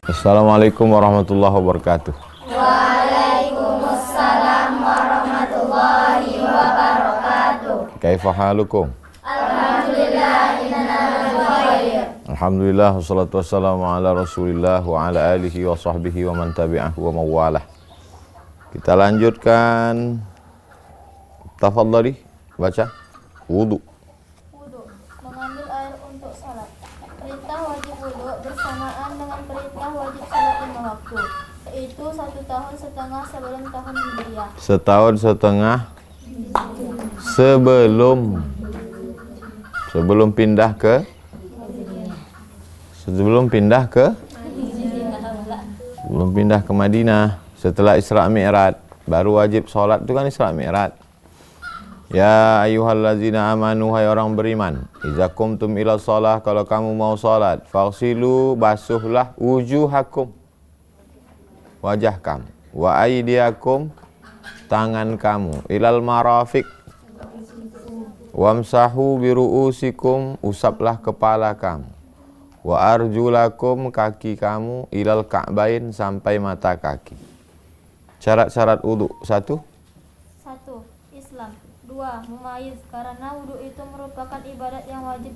Assalamualaikum warahmatullahi wabarakatuh. Waalaikumsalam warahmatullahi wabarakatuh. Kaifa halukum? Alhamdulillah inna bikhair. Alhamdulillah wassalatu wassalamu ala Rasulillah wa ala alihi wa sahbihi wa man tabi'ahu wa mawalah. Kita lanjutkan. Tafadhali baca. Wudu. Wudhu, mengambil air untuk salat. Perintah wajib wudhu bersamaan dengan perintah wajib salat 5 waktu, yaitu 1,5 tahun sebelum tahun Hijriah. Setahun setengah sebelum pindah ke Madinah. Setelah Isra Mi'raj baru wajib sholat, itu kan Isra Mi'raj. Ya ayyuhallazina amanu, hai orang beriman, idza qumtum ila shalah, kalau kamu mau salat, faghsilu, basuhlah, wujuhakum, wajah kamu, wa aydiyakum, tangan kamu, ilal marafiq, wamsahu biru'usikum, usaplah kepala kamu, wa arjulakum, kaki kamu, ilal ka'bain, sampai mata kaki. Syarat-syarat wudu: 1. 1. Islam. 2. Mumayyiz, karena wudhu itu merupakan ibadat yang wajib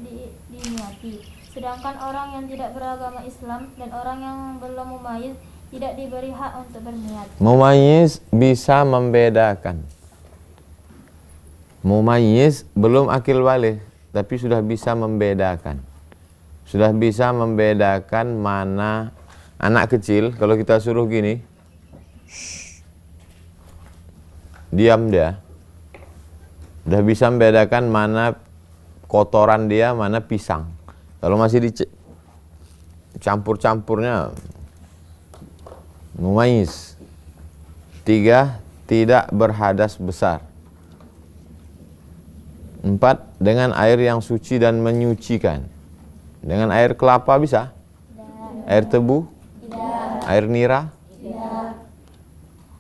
diniati. Sedangkan orang yang tidak beragama Islam dan orang yang belum mumayyiz tidak diberi hak untuk berniat. Mumayyiz bisa membedakan. Mumayyiz belum akil baligh, tapi sudah bisa membedakan. Sudah bisa membedakan mana anak kecil, kalau kita suruh gini, diam dia. Udah bisa membedakan mana kotoran dia, mana pisang. Kalau masih dicampur-campurnya, mumayyiz. 3. Tidak berhadas besar. 4. Dengan air yang suci dan menyucikan. Dengan air kelapa bisa? Air tebu? Air nira?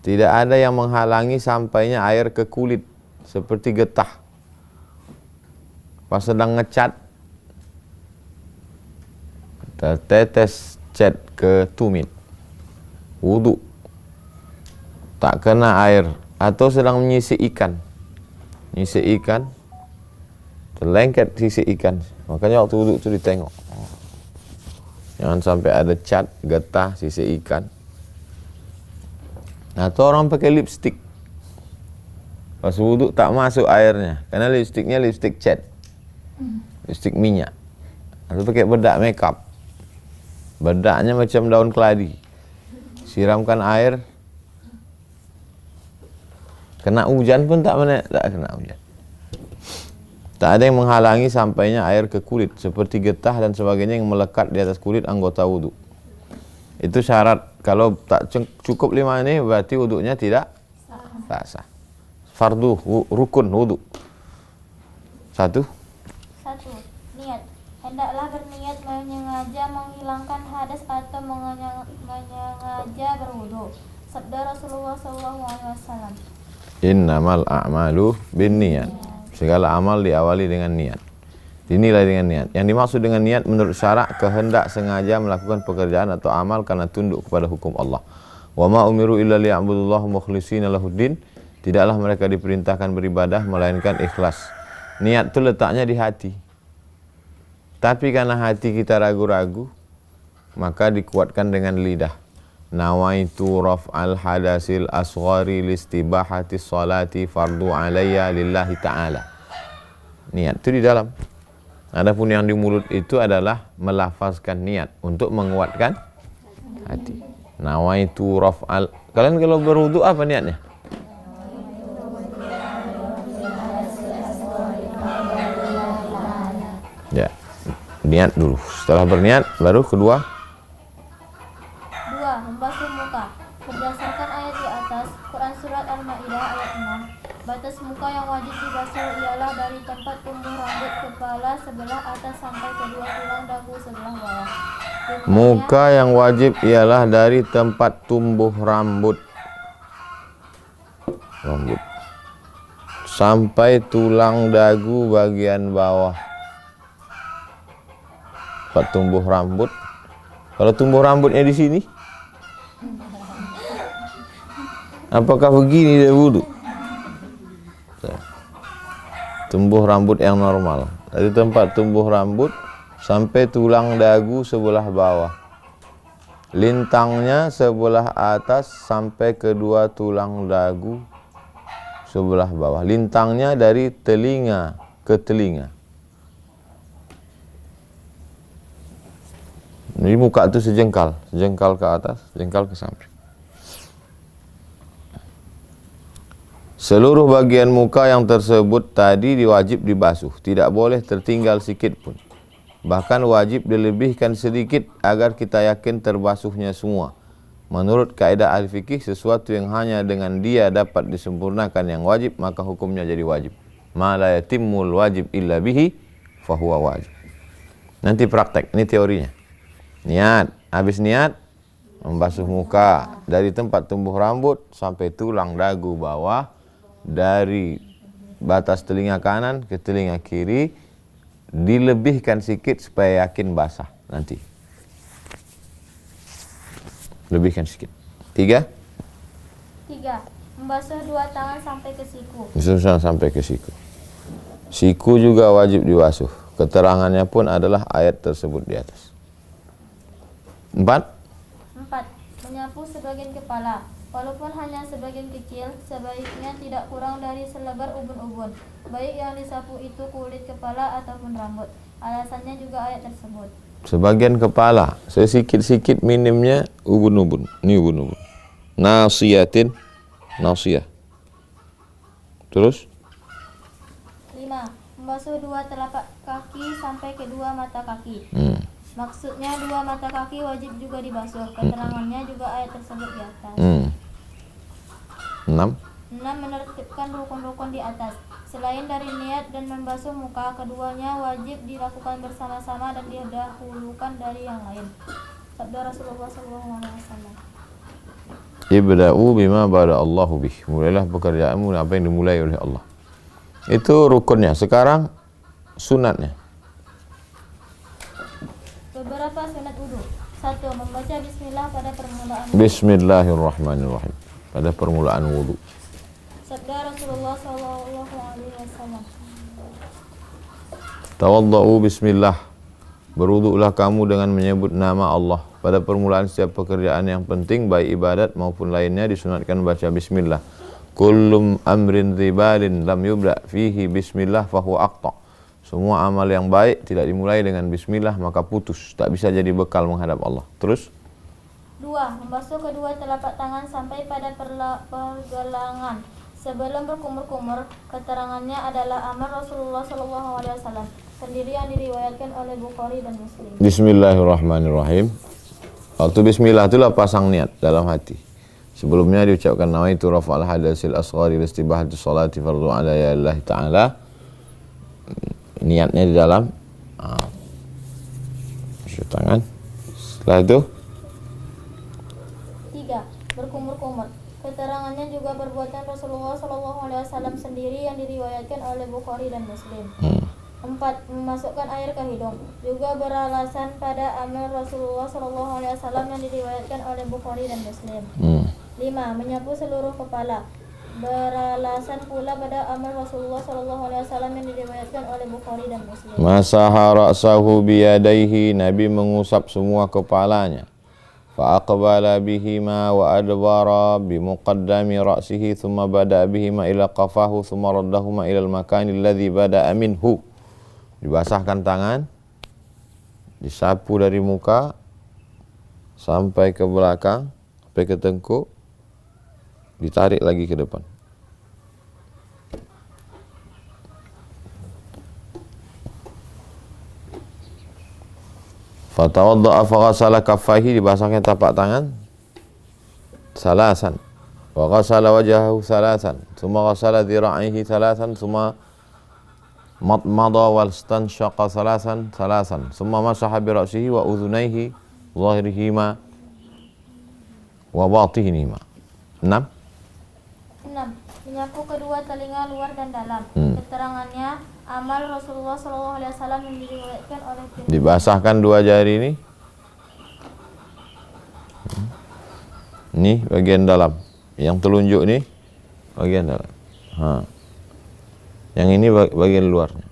Tidak ada yang menghalangi sampainya air ke kulit, seperti getah. Pas sedang ngecat, tetes cat ke tumit, wudu, tak kena air. Atau sedang menyisik ikan, terlengket sisik ikan, makanya waktu wudu itu ditengok, jangan sampai ada cat, getah, sisik ikan. Atau orang pakai lipstik, pas wudu tak masuk airnya, karena lipstiknya lipstik cat, lipstik minyak. Atau pakai bedak makeup, bedaknya macam daun keladi, siramkan air, kena hujan pun tak kena hujan. Tak ada yang menghalangi sampainya air ke kulit, seperti getah dan sebagainya yang melekat di atas kulit anggota wudu. Itu syarat. Kalau tak cukup 5 ini, berarti wudunya tidak sah. Fardu, rukun wudu. 1. 1. Niat. Hendaklah berniat menyengaja menghilangkan hadas atau menyengaja berwudu. Sabda Rasulullah SAW. Innamal a'malu binniyat. Segala amal diawali dengan niat, dinilai dengan niat. Yang dimaksud dengan niat menurut syarak, kehendak sengaja melakukan pekerjaan atau amal karena tunduk kepada hukum Allah. Wa ma umiru illa liya'budullaha mukhlishina lahuddin. Tidaklah mereka diperintahkan beribadah melainkan ikhlas. Niat itu letaknya di hati. Tapi karena hati kita ragu-ragu, maka dikuatkan dengan lidah. Nawaitu raf'al hadasil asghari listibahati sholati fardu alayya lillahi ta'ala. Niat itu di dalam. Adapun yang di mulut itu adalah melafazkan niat untuk menguatkan hati. Nawaitu raf'al. Kalian kalau berwudu apa niatnya? Ya, niat dulu. Setelah berniat, baru kedua. 2. Membasuh muka. Berdasarkan ayat di atas, Quran Surat Al-Ma'idah ayat 6, batas muka yang wajib dibasuh ialah dari tempat tumbuh rambut kepala sebelah atas sampai kedua tulang dagu sebelah bawah. Muka yang wajib ialah dari tempat tumbuh rambut sampai tulang dagu bagian bawah. Tempat tumbuh rambut Kalau tumbuh rambutnya di sini, apakah begini dia wudu? Tumbuh rambut yang normal. Dari tempat tumbuh rambut sampai tulang dagu sebelah bawah. Lintangnya sebelah atas sampai kedua tulang dagu sebelah bawah. Lintangnya dari telinga ke telinga. Jadi muka itu sejengkal ke atas, jengkal ke samping. Seluruh bagian muka yang tersebut tadi diwajib dibasuh, tidak boleh tertinggal sikit pun. Bahkan wajib dilebihkan sedikit agar kita yakin terbasuhnya semua. Menurut kaidah ahli fikih, sesuatu yang hanya dengan dia dapat disempurnakan yang wajib, maka hukumnya jadi wajib. Ma la yatimmul wajib illa bihi fahuwa wajib. Nanti praktek, ini teorinya. Niat, habis niat membasuh muka dari tempat tumbuh rambut sampai tulang dagu bawah, dari batas telinga kanan ke telinga kiri, dilebihkan sedikit supaya yakin basah nanti. Lebihkan sedikit. 3. Membasuh dua tangan sampai ke siku. Sampai ke siku. Siku juga wajib dibasuh. Keterangannya pun adalah ayat tersebut di atas. 4. Menyapu sebagian kepala. Walaupun hanya sebagian kecil, sebaiknya tidak kurang dari selebar ubun-ubun, baik yang disapu itu kulit kepala ataupun rambut. Alasannya juga ayat tersebut. Sebagian kepala, sedikit-sedikit minimnya ubun-ubun. Ini ubun-ubun. Nasiyatin, nasiyah. Terus? 5. Membasuh dua telapak kaki sampai kedua mata kaki. Maksudnya dua mata kaki wajib juga dibasuh. Keterangannya juga ayat tersebut di atas. 6. Menertibkan rukun-rukun di atas. Selain dari niat dan membasuh muka, keduanya wajib dilakukan bersama-sama dan didahulukan dari yang lain. Sabda Rasulullah SAW. Ibda'u bima bada Allahu bih. Mulailah pekerjaanmu apa yang dimulai oleh Allah. Itu rukunnya. Sekarang sunatnya. Beberapa sunat wudu. 1. Membaca bismillah pada permulaan. Bismillahirrahmanirrahim. Pada permulaan wudu. Sabda Rasulullah SAW. Tawadda'u bismillah. Berwudu'lah kamu dengan menyebut nama Allah. Pada permulaan setiap pekerjaan yang penting, baik ibadat maupun lainnya, disunatkan baca bismillah. Kullum amrin ribalin lam yubda' fihi bismillah fahuwa aqta'. Semua amal yang baik tidak dimulai dengan bismillah maka putus, tak bisa jadi bekal menghadap Allah. Terus? 2. Membasuh kedua telapak tangan sampai pada pergelangan sebelum berkumur-kumur. Keterangannya adalah amal Rasulullah SAW sendiri yang diriwayatkan oleh Bukhari dan Muslim. Bismillahirrahmanirrahim. Waktu bismillah itulah pasang niat dalam hati. Sebelumnya diucapkan nawaitu rafa'al hadasil asghari wa istibahati sholati fardhu ala ya Allah ta'ala. Niatnya di dalam tangan. Setelah itu 3. Berkumur-kumur. Keterangannya juga perbuatan Rasulullah SAW sendiri yang diriwayatkan oleh Bukhari dan Muslim. 4. Memasukkan air ke hidung, juga beralasan pada amal Rasulullah SAW yang diriwayatkan oleh Bukhari dan Muslim. 5. Menyapu seluruh kepala, beralasan pula pada amal Rasulullah SAW yang diriwayatkan oleh Bukhari dan Muslim. Masaha ra'sahu biyadaihi, Nabi mengusap semua kepalanya. Fa'aqbala bihima wa adbara bimuqaddami ra'sihi thumma bada'a bihima ila qafahu thumma raddahuma ila al-makani alladhi bada'a minhu. Dibasahkan tangan, disapu dari muka sampai ke belakang, sampai ke tengkuk, ditarik lagi ke depan. Fatawadda'a faghasala kaffaihi, dibasahkan tapak tangan salasan, wa ghasala wajhahu salasan, thumma ghasala dhira'ihi salasan, thumma madmada wal stanshaqa salasan, thumma masaha bi ra'sihi wa udhunayhi zahirihima wa batinihima. 6. Menyapu kedua telinga luar dan dalam. Keterangannya amal Rasulullah SAW yang diriwayatkan oleh Tirmidzi. Dibasahkan dua jari ini Ini bagian dalam. Yang telunjuk ini bagian dalam. Yang ini bagian luarnya.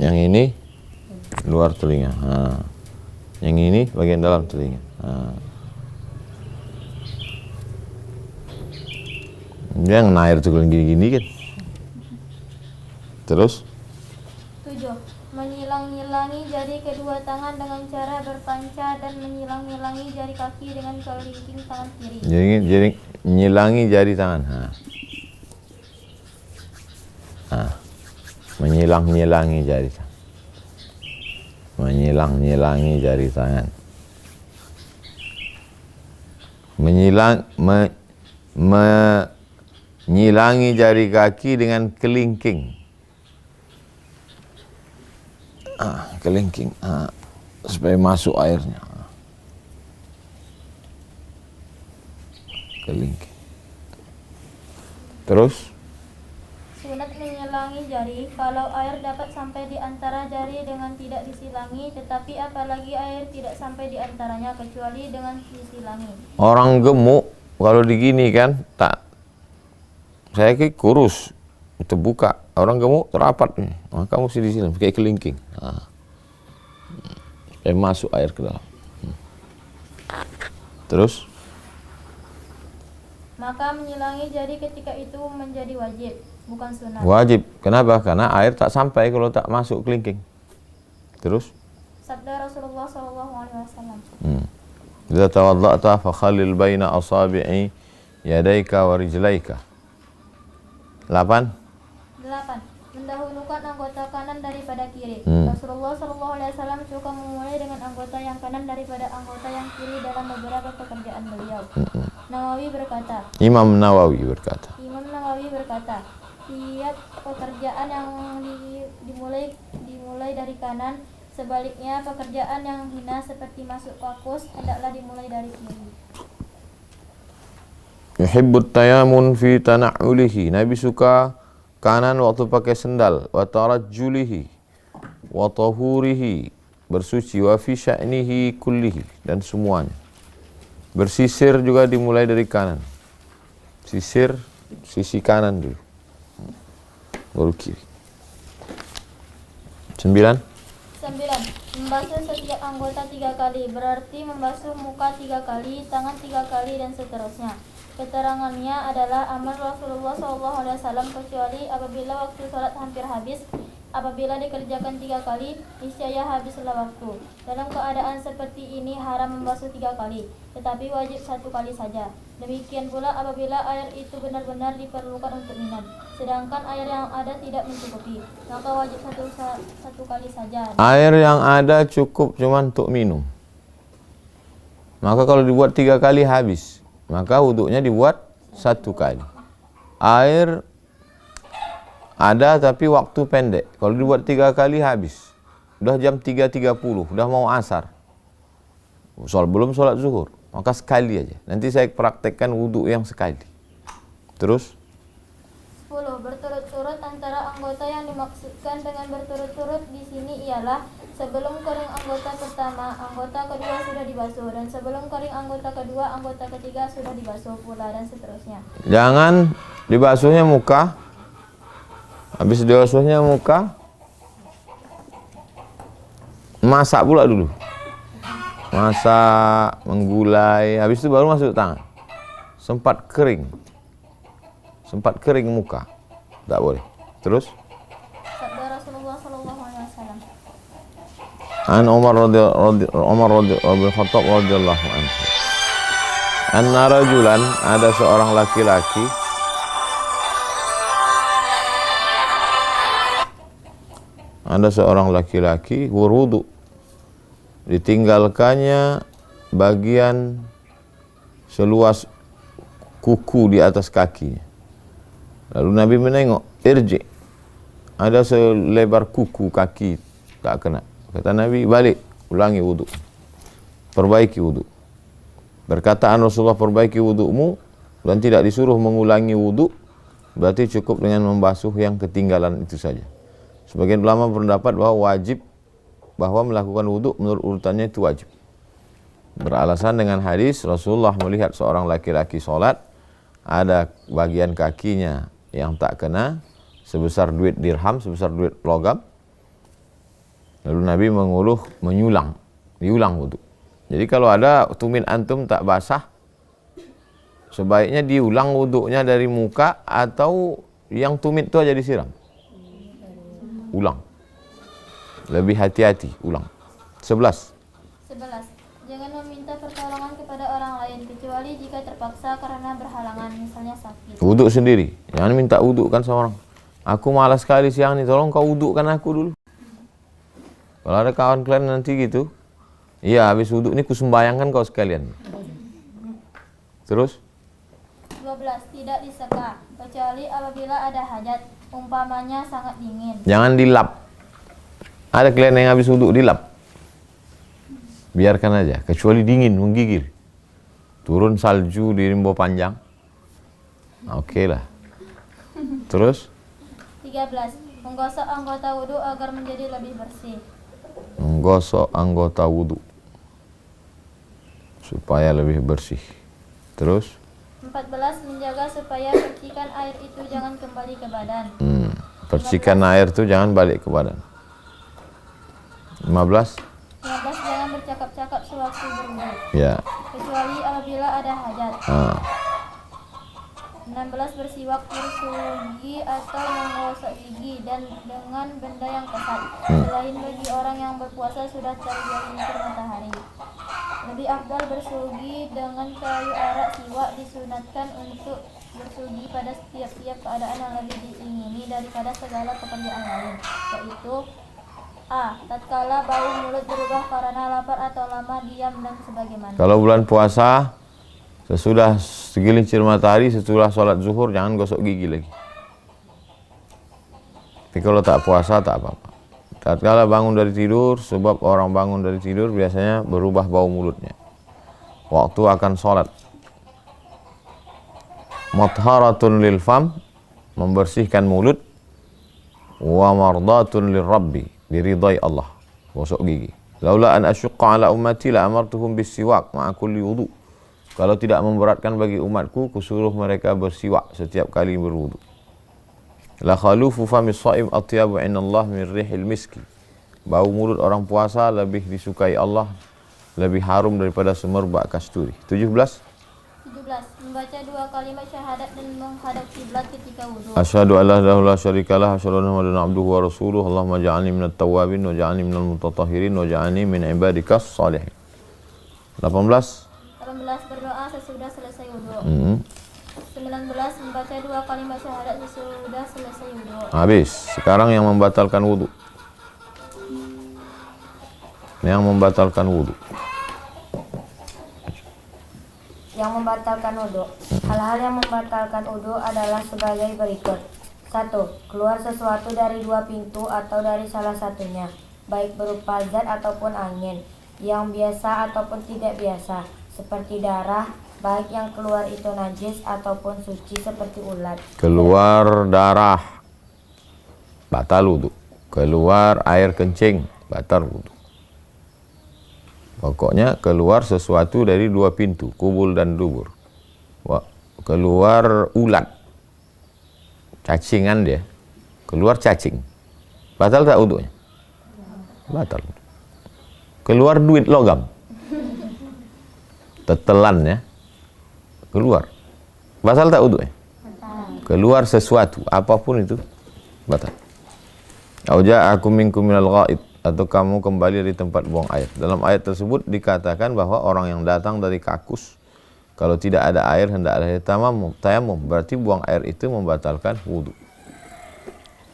Yang ini luar telinga. Yang ini bagian dalam telinga. Yang air tuh gini-gini kan. Terus 7. Menyilang-nyilangi jari kedua tangan dengan cara berpanca dan menyilang-nyilangi jari kaki dengan kelingking tangan kiri. Jadi nyilangi jari tangan. Menyilang-nyilangi jari tangan. Menyilang-nyilangi jari tangan. Menyilangi jari kaki dengan kelingking. Kelingking. Supaya masuk airnya. Kelingking. Terus Sunat menyilangi jari kalau air dapat sampai di antara jari dengan tidak disilangi, tetapi apalagi air tidak sampai di antaranya kecuali dengan disilangi. orang gemuk kalau digini kan tak, saya kurus terbuka, orang gemuk terapat nih, maka mesti disilang pakai kelingking. Masuk air ke dalam. Terus Maka menyilangi jari ketika itu menjadi wajib, bukan sunat. wajib. Kenapa? Karena air tak sampai kalau tak masuk kelingking. Terus Sabda Rasulullah SAW. idza tawadda'ta fa khallil baina asabi'i yadayka wa rijlaika. 8. Mendahulukan anggota kanan daripada kiri. Rasulullah SAW suka memulai dengan anggota yang kanan daripada anggota yang kiri dalam beberapa pekerjaan beliau. Imam Nawawi berkata, tiap pekerjaan yang dimulai dari kanan, sebaliknya pekerjaan yang hina seperti masuk kakus hendaklah dimulai dari kiri. yuhibbut tayamun fi tana'ulihi. Nabi suka kanan waktu pakai sendal, wa tarajjulihi wa tahurihi, bersuci, wa fi sya'nihi kullihi, dan semuanya. Bersisir juga dimulai dari kanan. Sisir sisi kanan dulu, baru kiri. 9. Membasuh setiap anggota 3 kali, berarti membasuh muka 3 kali, tangan 3 kali, dan seterusnya. Keterangannya adalah amal Rasulullah SAW kecuali apabila waktu sholat hampir habis. Apabila dikerjakan 3 kali, niscaya habislah waktu. Dalam keadaan seperti ini haram membasuh 3 kali, tetapi wajib 1 kali saja. Demikian pula apabila air itu benar-benar diperlukan untuk minum, sedangkan air yang ada tidak mencukupi, maka wajib satu kali saja. Air yang ada cukup cuma untuk minum. Maka kalau dibuat 3 kali habis, maka wuduknya dibuat 1 kali. Air ada tapi waktu pendek. Kalau dibuat 3 kali habis. Udah jam 3.30, udah mau asar. Belum sholat zuhur. Maka sekali aja. Nanti saya praktekkan wuduk yang sekali. Terus 10. Berturut-turut antara anggota yang dimaksudkan dengan berturut-turut di sini ialah sebelum kering anggota pertama, anggota kedua sudah dibasuh, dan sebelum kering anggota kedua, anggota ketiga sudah dibasuh pula, dan seterusnya. jangan dibasuhnya muka. Habis dibasuhnya muka, masak pula dulu. Masak, menggulai, habis itu baru masuk tangan. Sempat kering muka, tak boleh. Terus Sabda Rasulullah SAW. An Umar radhiyallahu Khattab radhiyallahu anhu. Anna rajulan, ada seorang laki-laki, berwudu, ditinggalkannya bagian seluas kuku di atas kakinya. Lalu Nabi menengok, irji, ada selebar kuku kaki tak kena. Kata Nabi, balik, ulangi wudu, perbaiki wudu. Perkataan Rasulullah, perbaiki wudumu, dan tidak disuruh mengulangi wudu, berarti cukup dengan membasuh yang ketinggalan itu saja. Sebagian ulama berpendapat bahwa wajib bahwa melakukan wudhu menurut urutannya itu wajib. Beralasan dengan hadis Rasulullah melihat seorang laki-laki sholat, ada bagian kakinya yang tak kena sebesar duit dirham, sebesar duit logam. Lalu Nabi diulang wudhu. Jadi kalau ada tumit antum tak basah, sebaiknya diulang wudhunya dari muka atau yang tumit itu aja disiram. Ulang. Lebih hati-hati, ulang. 11. Jangan meminta pertolongan kepada orang lain kecuali jika terpaksa karena berhalangan, misalnya sakit. Wudhu sendiri. Jangan minta wudhu kan sama orang. Aku malas sekali siang nih, tolong kau wudhukan aku dulu. Kalau ada kawan kalian nanti gitu, iya habis wudhu ini kusembayangkan kau sekalian. Terus? 12. Tidak diseka, kecuali apabila ada hajat, umpamanya sangat dingin. Jangan dilap. Ada kalian yang habis wudhu dilap. Biarkan aja, kecuali dingin, menggigil. Turun salju di Rimbo Panjang. Oke lah. Terus? 13. Menggosok anggota wudhu agar menjadi lebih bersih. Menggosok anggota wudhu supaya lebih bersih. Terus? 14. Menjaga supaya percikan air itu jangan kembali ke badan. Percikan air itu jangan balik ke badan. 15. 15. Jangan bercakap-cakap sewaktu berwudhu, Ya. kecuali apabila ada hajat. 16. Bersiwak, bersugi atau menggosok gigi dan dengan benda yang kesat, selain bagi orang yang berpuasa sudah tergelincir matahari. Lebih afdal bersugi dengan kayu arak. Siwak disunatkan untuk bersugi pada setiap keadaan yang lebih diingini daripada segala pekerjaan lain, yaitu A. Tatkala bau mulut berubah karena lapar atau lama diam dan sebagaimana. Kalau bulan puasa, sesudah segelincir matahari, setelah sholat zuhur, jangan gosok gigi lagi. Tapi kalau tak puasa, tak apa-apa. Tatkala bangun dari tidur, sebab orang bangun dari tidur biasanya berubah bau mulutnya. Waktu akan sholat. Mutharatun lil fam, membersihkan mulut. Wa mardatun lil rabbi, diridai Allah, gosok gigi. Laula an asyqa ala ummati la amartuhum bisiwak ma'a kulli wudu. Kalau tidak memberatkan bagi umatku, kusuruh mereka bersiwak setiap kali berwudu. La khalufu famis shaim atyabu inallah min rihil miski. Bau mulut orang puasa lebih disukai Allah, lebih harum daripada semerbak kasturi. 17. 17. Membaca 2 kalimat syahadat dan menghadap kiblat ketika wudu. Asyhadu an la ilaha illallah syarikalah, asyhadu anna muhammadan abduhu wa rasuluh. Allahumma ja'alni minat tawwabin wa ja'alni minal mutatahhirin wa ja'alni min ibadikas salihin. 18. 18. Berdoa sesudah selesai wudu. 19. Membaca 2 kalimat syahadat sesudah selesai wudu. Habis. Sekarang yang membatalkan wudu. Yang membatalkan wudu. Yang membatalkan wudhu. Hal-hal yang membatalkan wudhu adalah sebagai berikut. 1. Keluar sesuatu dari 2 pintu atau dari salah satunya, baik berupa zat ataupun angin, yang biasa ataupun tidak biasa, seperti darah, baik yang keluar itu najis ataupun suci seperti ulat. Keluar darah, batal wudu. Keluar air kencing, batal wudu. Pokoknya keluar sesuatu dari 2 pintu, kubul dan dubur. Keluar ulat, cacingan dia, keluar cacing, batal tak wudunya? Batal. Keluar duit logam, tetelan ya, keluar, batal tak wudunya? Keluar sesuatu, apapun itu, batal. Auja'akum minkum minal ghaid, atau kamu kembali dari tempat buang air. Dalam ayat tersebut dikatakan bahwa orang yang datang dari kakus, kalau tidak ada air hendaklah tayamum, berarti buang air itu membatalkan wudu.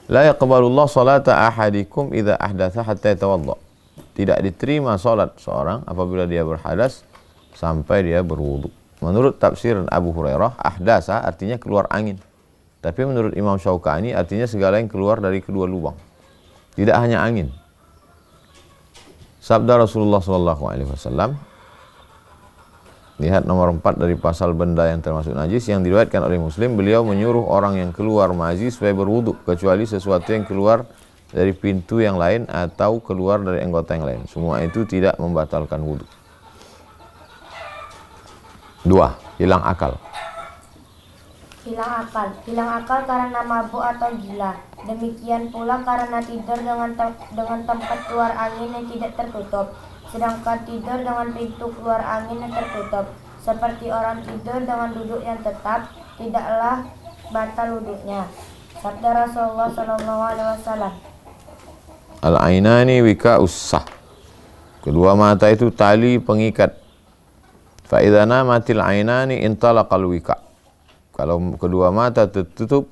La yaqbalullah salata ahadikum idza ahdatha hatta yatawadda. Tidak diterima salat seorang apabila dia berhadas sampai dia berwudu. Menurut tafsir Abu Hurairah, ahdasa artinya keluar angin. Tapi menurut Imam Syaukani artinya segala yang keluar dari kedua lubang. Tidak hanya angin. Sabda Rasulullah SAW, lihat nomor 4 dari pasal benda yang termasuk najis yang diriwayatkan oleh Muslim. Beliau menyuruh orang yang keluar mazi supaya berwudu, kecuali sesuatu yang keluar dari pintu yang lain atau keluar dari anggota yang lain. Semua itu tidak membatalkan wudu. 2. Hilang akal. Hilang akal karena mabuk atau gila. Demikian pula karena tidur dengan tempat keluar angin yang tidak tertutup. Sedangkan tidur dengan pintu keluar angin yang tertutup, seperti orang tidur dengan duduk yang tetap, tidaklah batal wuduknya. Sabda Rasulullah SAW. Al-ainani wika'us sah. Kedua mata itu tali pengikat. Fa idza namatil ainani intalaqal wika'. Kalau kedua mata tertutup,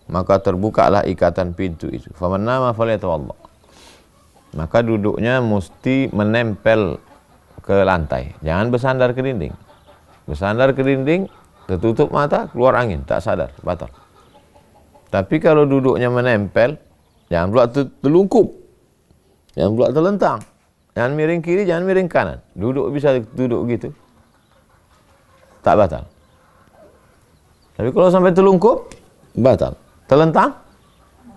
maka terbukalah ikatan pintu itu. Faman nama falyatawadda. Maka duduknya mesti menempel ke lantai. Jangan bersandar ke dinding. Bersandar ke dinding, tertutup mata, keluar angin, tak sadar, batal. Tapi kalau duduknya menempel, jangan pula terlungkup. Jangan pula terlentang. Jangan miring kiri, jangan miring kanan. Duduk bisa duduk gitu. Tak batal. Tapi kalau sampai terlungkup, batal. Terlentang,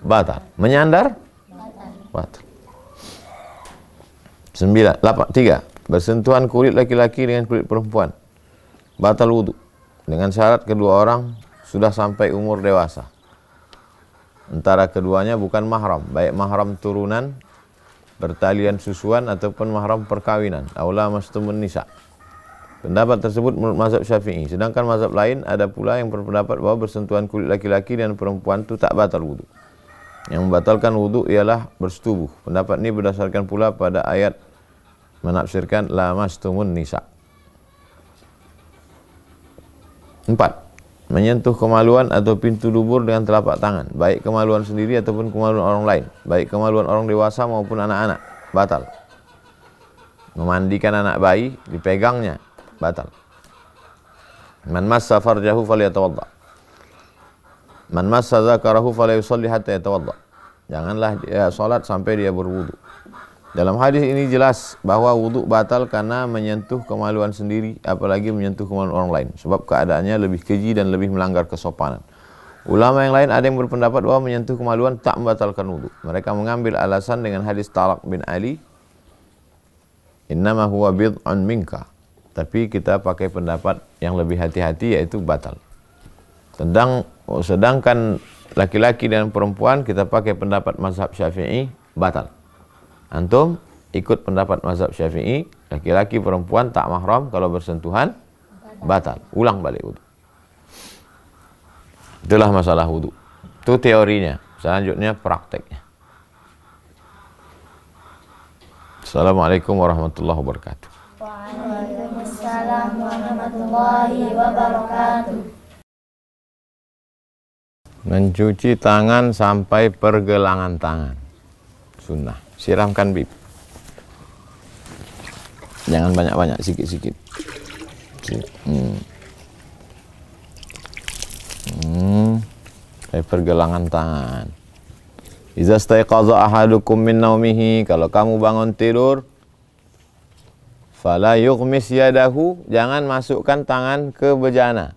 batal. Menyandar, batal. 3. Bersentuhan kulit laki-laki dengan kulit perempuan, batal wudu. Dengan syarat kedua orang sudah sampai umur dewasa. Antara keduanya bukan mahram, baik mahram turunan, pertalian susuan ataupun mahram perkawinan. Aula mastumun nisa. Pendapat tersebut menurut mazhab Syafi'i. Sedangkan mazhab lain ada pula yang berpendapat bahwa bersentuhan kulit laki-laki dan perempuan itu tak batal wudu. Yang membatalkan wudu ialah bersetubuh. Pendapat ini berdasarkan pula pada ayat menafsirkan lamastumun nisa. 4. Menyentuh kemaluan atau pintu dubur dengan telapak tangan, baik kemaluan sendiri ataupun kemaluan orang lain, baik kemaluan orang dewasa maupun anak-anak, batal. Memandikan anak bayi, dipegangnya, batal. Man massa farjahu falyatawadda. Man massa zakarahu falyusalli hatta yatawadda. Janganlah dia salat sampai dia berwudu. Dalam hadis ini jelas bahwa wudu batal karena menyentuh kemaluan sendiri, apalagi menyentuh kemaluan orang lain, sebab keadaannya lebih keji dan lebih melanggar kesopanan. Ulama yang lain ada yang berpendapat bahwa menyentuh kemaluan tak membatalkan wudu. Mereka mengambil alasan dengan hadis Talaq bin Ali, innama huwa bid'un minka. Tapi kita pakai pendapat yang lebih hati-hati, yaitu batal. Sedangkan laki-laki dan perempuan kita pakai pendapat mazhab Syafi'i, batal. Antum ikut pendapat mazhab Syafi'i, laki-laki perempuan tak mahram kalau bersentuhan, batal. Ulang balik wudu. Itulah masalah wudu. Itu teorinya. Selanjutnya prakteknya. Assalamualaikum warahmatullahi wabarakatuh. Waalaikumsalam warahmatullahi wabarakatuh. Mencuci tangan sampai pergelangan tangan, sunnah. Siramkan bib. Jangan banyak-banyak, sikit-sikit. Sampai pergelangan tangan. Iza staiqadha ahadukum min naumihi, kalau kamu bangun tidur, fala yughmis yadahu, jangan masukkan tangan ke bejana.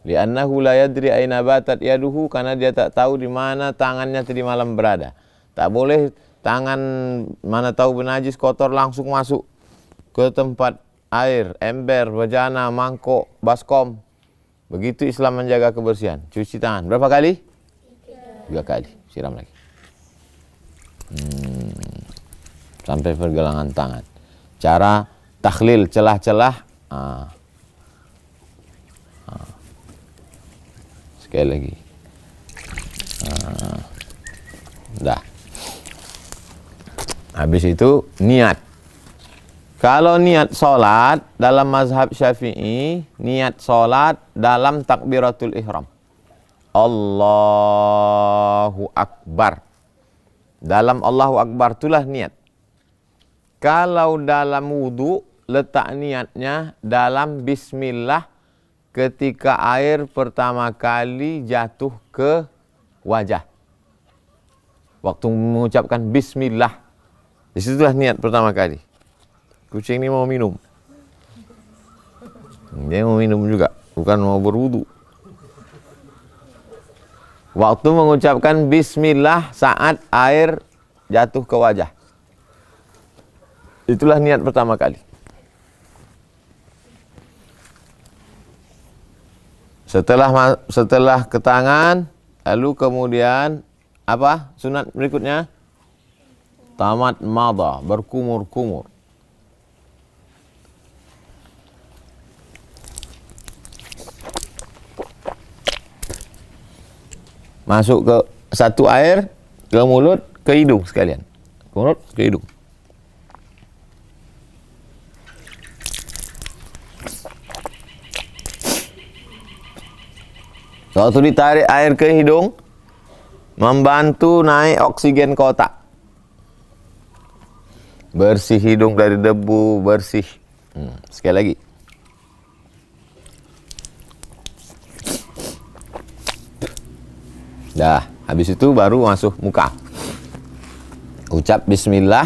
Li'annahu la yadri aina batat yaduhu, karena dia tak tahu di mana tangannya tadi malam berada. Tak boleh tangan mana tahu bernajis kotor langsung masuk ke tempat air, ember, bejana, mangkok, baskom. Begitu Islam menjaga kebersihan. Cuci tangan berapa kali? 3 kali. Siram lagi. Sampai pergelangan tangan. Cara takhlil celah-celah. Sekali lagi. Dah. Habis itu niat. Kalau niat solat dalam mazhab Syafi'i, niat solat dalam takbiratul ihram. Allahu Akbar. Dalam Allahu Akbar itulah niat. Kalau dalam wudu, letak niatnya dalam bismillah ketika air pertama kali jatuh ke wajah. Waktu mengucapkan bismillah, disitulah niat pertama kali. Kucing ini mau minum. Dia mau minum juga, bukan mau berwudu. Waktu mengucapkan bismillah saat air jatuh ke wajah. Itulah niat pertama kali. Setelah ke tangan, lalu kemudian apa sunat berikutnya? Tamat madha, berkumur-kumur. Masuk ke satu air, ke mulut, ke hidung sekalian. Ke mulut, ke hidung. Waktu ditarik air ke hidung, membantu naik oksigen ke otak. Bersih hidung dari debu, bersih. Sekali lagi. Dah, habis itu baru masuk muka. Ucap bismillah.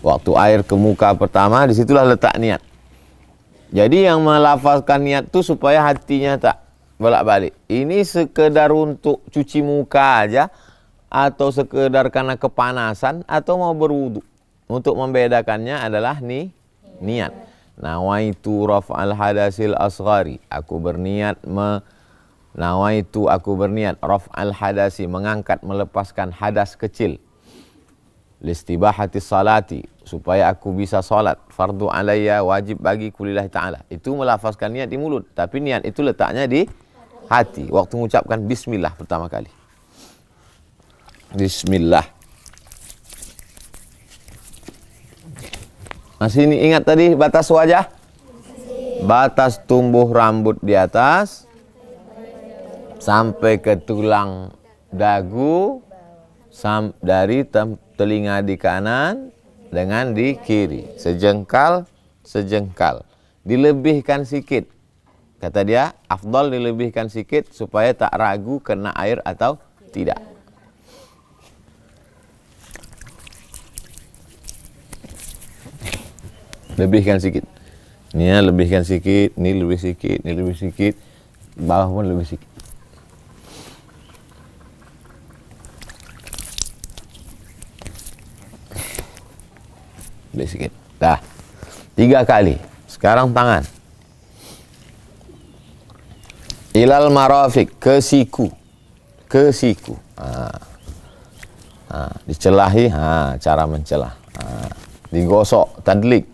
Waktu air ke muka pertama, disitulah letak niat. Jadi yang melafazkan niat itu supaya hatinya tak bolak-balik. Ini sekedar untuk cuci muka aja, atau sekedar karena kepanasan, atau mau berwudu. Untuk membedakannya adalah niat. Nawaitu raf'al hadasil asghari. Aku berniat raf'al hadasi, mengangkat, melepaskan hadas kecil. Listibahati salati, supaya aku bisa salat. Fardu alayya, wajib bagi kulillahi ta'ala. Itu melafazkan niat di mulut, tapi niat itu letaknya di hati. Waktu mengucapkan bismillah pertama kali. Bismillah. Masih ingat tadi batas wajah? Batas tumbuh rambut di atas sampai ke tulang dagu, dari telinga di kanan dengan di kiri, sejengkal. Dilebihkan sikit. Kata dia, afdal dilebihkan sikit supaya tak ragu kena air atau tidak. Lebihkan sikit. Ini lebihkan sikit, ini lebih sikit, ini lebih sikit. Bawah pun lebih sikit. Lebih sikit. Dah. 3 kali. Sekarang tangan. Ilal marafik, ke siku. Dicelahi, cara mencelah. Digosok, tadlik.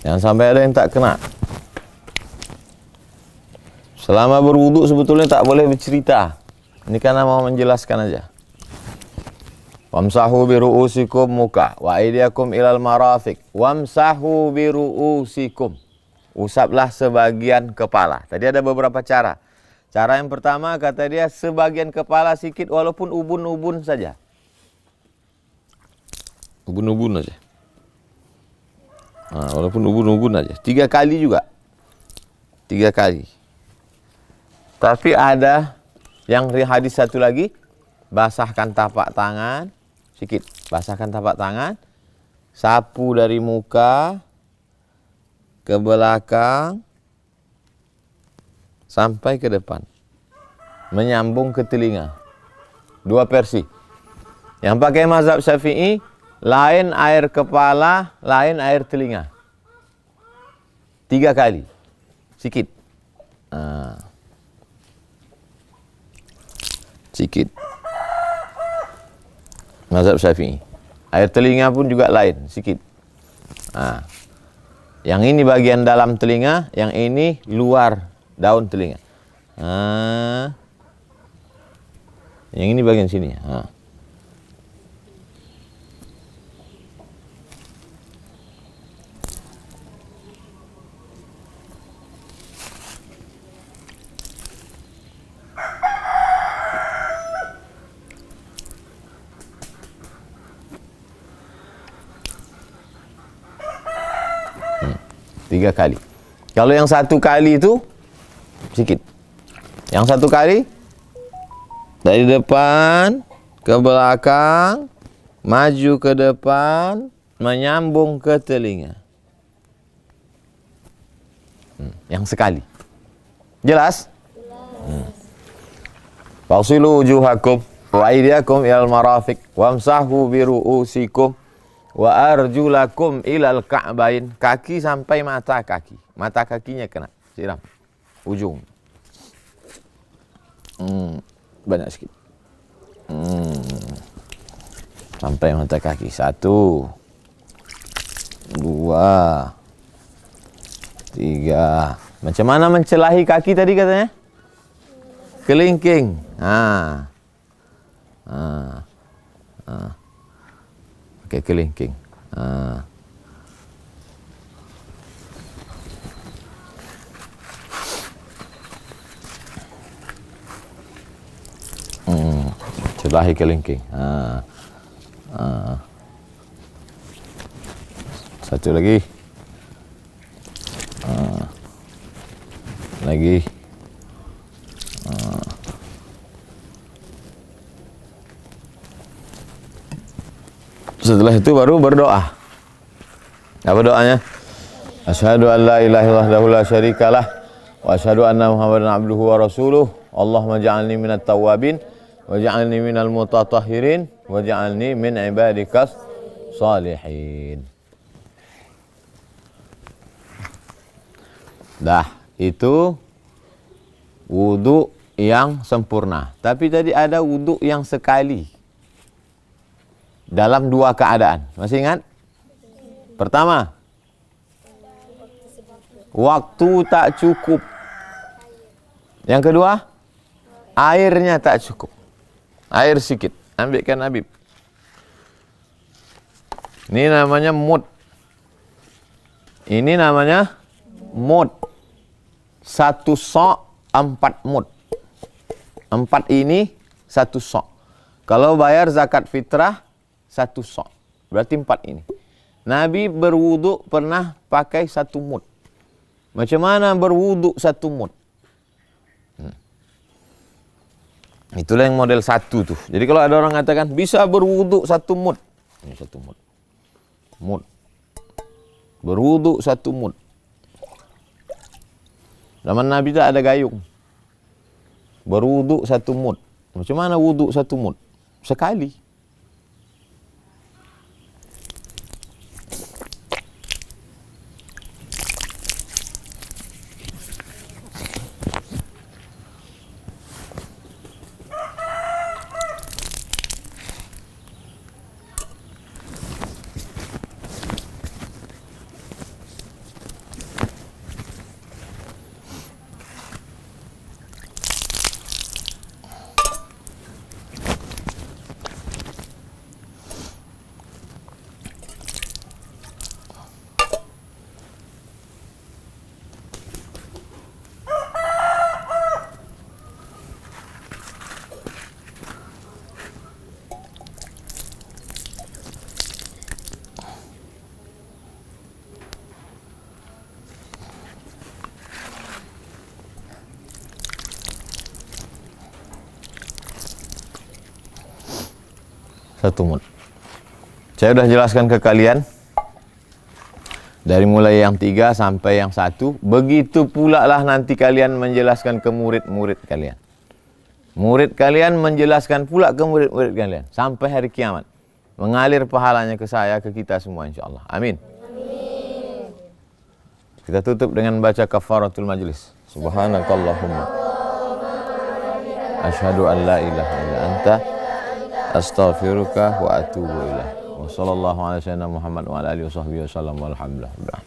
Jangan sampai ada yang tak kena. Selama berwudu sebetulnya tak boleh bercerita. Ini karena mau menjelaskan aja. Wamsahu biru'usikum muka wa aydiyakum ilal marafiq. Wamsahu biru'usikum. Usaplah sebagian kepala. Tadi ada beberapa cara. Cara yang pertama kata dia sebagian kepala sikit walaupun ubun-ubun saja. Ubun-ubun aja. Walaupun ubun-ubun aja. 3 kali juga. 3 kali. Tapi ada yang hadis satu lagi, basahkan tapak tangan sikit, basahkan tapak tangan, sapu dari muka ke belakang sampai ke depan, menyambung ke telinga. 2 versi. Yang pakai mazhab Syafi'i, lain air kepala, lain air telinga. 3 kali, sikit. Sikit. Mazhab Syafi'i. Air telinga pun juga lain, sikit. Yang ini bagian dalam telinga, yang ini luar daun telinga. Yang ini bagian sini. 3 kali. Kalau yang 1 kali itu sikit. Yang 1 kali dari depan ke belakang, maju ke depan, menyambung ke telinga. Yang sekali. Jelas? Fasilu wujuhakum wa aydiyakum ilal marafiq wamsahu bi ru'usikum wa arjulakum ilal ka'bain. Kaki sampai mata kaki. Mata kakinya kena siram ujung. Banyak sikit. Sampai mata kaki. 1 2 3. Macam mana mencelahi kaki tadi katanya? Kelingking. Okey, kelingking. Celahi kelingking. Satu lagi. Lagi. Setelah itu baru berdoa. Apa doanya? Asyhadu an la ilaha illallah wahdahu la syarikalah wa asyhadu anna Muhammadan abduhu wa rasuluh. Allahumma ja'alni minat tawwabin wa ja'alni minal mutatahhirin wa ja'alni min ibadikas salihin. Dah, itu wudu yang sempurna. Tapi tadi ada wudu yang sekali. Dalam 2 keadaan. Masih ingat? Pertama, waktu tak cukup. Yang kedua, airnya tak cukup. Air sikit. Ambilkan Habib. Ini namanya mud. Ini namanya mud. 1 sok 4 mud. 4 ini 1 sok. Kalau bayar zakat fitrah 1 sok. Berarti 4 ini. Nabi berwudu pernah pakai 1 mud. Macam mana berwudu 1 mud? Itulah yang model 1 tuh. Jadi kalau ada orang katakan bisa berwudu 1 mud. Ini 1 mud. Mud. Berwudu 1 mud. Zaman Nabi tak ada gayung. Berwudu 1 mud. Macam mana wudu 1 mud? Sekali. Satu mud. Saya sudah jelaskan ke kalian dari mulai yang 3 sampai yang 1. Begitu pula lah nanti kalian menjelaskan ke murid-murid kalian. Murid kalian menjelaskan pula ke murid-murid kalian sampai hari kiamat. Mengalir pahalanya ke saya, ke kita semua insyaAllah. Amin. Amin. Kita tutup dengan baca kafaratul majlis. Subhanakallahumma asyhadu an la ilaha illa anta astaghfiruka wa atubu ilaik. Wa sallallahu ala sayyidina Muhammad wa ala alihi wa sahbihi wasallam walhamdulillah.